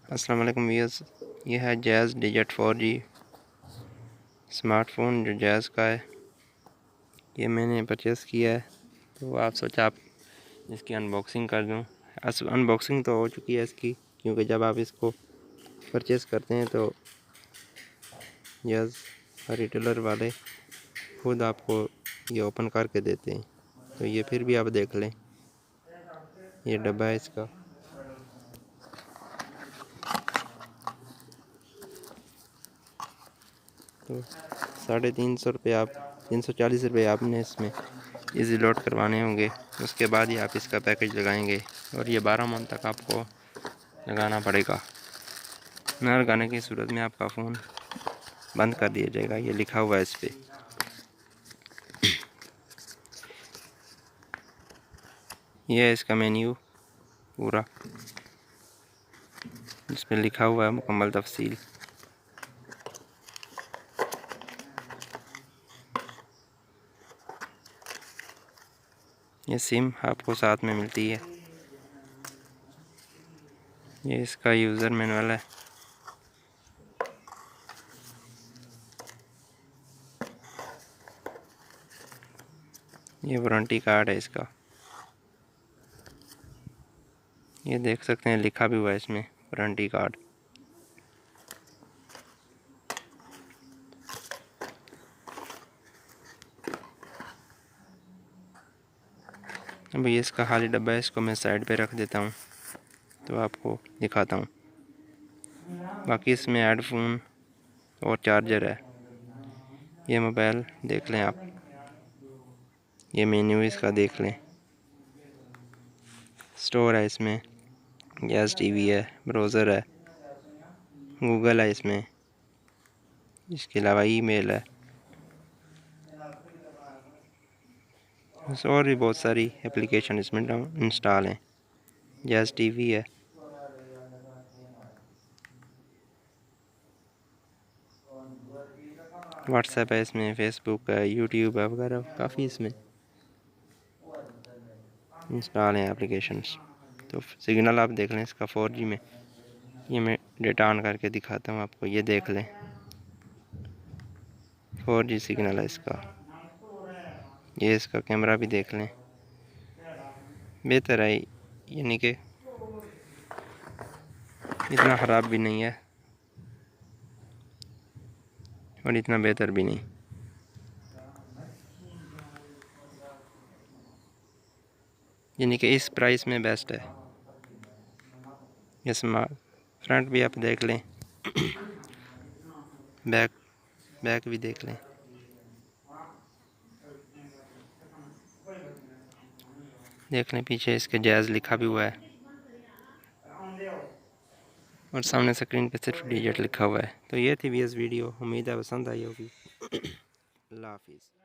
अस्सलाम वालेकुम व्यूअर्स, ये है जैज़ डिजिट 4G स्मार्टफ़ोन जो जैज़ का है। ये मैंने परचेज़ किया है, तो आप सोचा आप इसकी अनबॉक्सिंग कर दूं। अनबॉक्सिंग तो हो चुकी है इसकी, क्योंकि जब आप इसको परचेज़ करते हैं तो जैज़ रिटेलर वाले खुद आपको ये ओपन करके देते हैं। तो ये फिर भी आप देख लें, ये डब्बा है इसका। तो 350 रुपये आप 340 रुपये आपने इसमें इजी लोड करवाने होंगे। उसके बाद ही आप इसका पैकेज लगाएंगे और ये 12 मंथ तक आपको लगाना पड़ेगा। न लगाने की सूरत में आपका फ़ोन बंद कर दिया जाएगा, ये लिखा हुआ है इस पर। यह है इसका मेन्यू पूरा, इस पर लिखा हुआ है मुकम्मल तफसील। ये सिम आपको साथ में मिलती है। ये इसका यूज़र मैनुअल है। ये वारंटी कार्ड है इसका, ये देख सकते हैं लिखा भी हुआ है इसमें वारंटी कार्ड। अभी इसका खाली डब्बा है, इसको मैं साइड पे रख देता हूँ तो आपको दिखाता हूँ। बाकी इसमें हेडफोन और चार्जर है। ये मोबाइल देख लें आप, ये मेन्यू इसका देख लें। स्टोर है इसमें, गैस टीवी है, ब्राउज़र है, गूगल है इसमें, इसके अलावा ईमेल है, और भी बहुत सारी एप्लीकेशन इसमें इंस्टॉल हैं। गैस टीवी है, व्हाट्सएप है इसमें, फेसबुक है, यूट्यूब है वगैरह, काफ़ी इसमें इंस्टॉल हैं एप्लीकेशंस। तो सिग्नल आप देख लें इसका 4G में। ये मैं डेटा ऑन करके दिखाता हूँ आपको, ये देख लें 4G सिग्नल है इसका। ये इसका कैमरा भी देख लें, बेहतर है, यानी कि इतना ख़राब भी नहीं है और इतना बेहतर भी नहीं। यानी कि इस प्राइस में बेस्ट है। ये स्मार्ट फ्रंट भी आप देख लें, बैक भी देख लें। देख लें पीछे इसके जैज़ लिखा भी हुआ है और सामने स्क्रीन पे सिर्फ डिजिट लिखा हुआ है। तो ये थी वीडियो, उम्मीद है पसंद आई होगी। अल्लाह हाफिज़।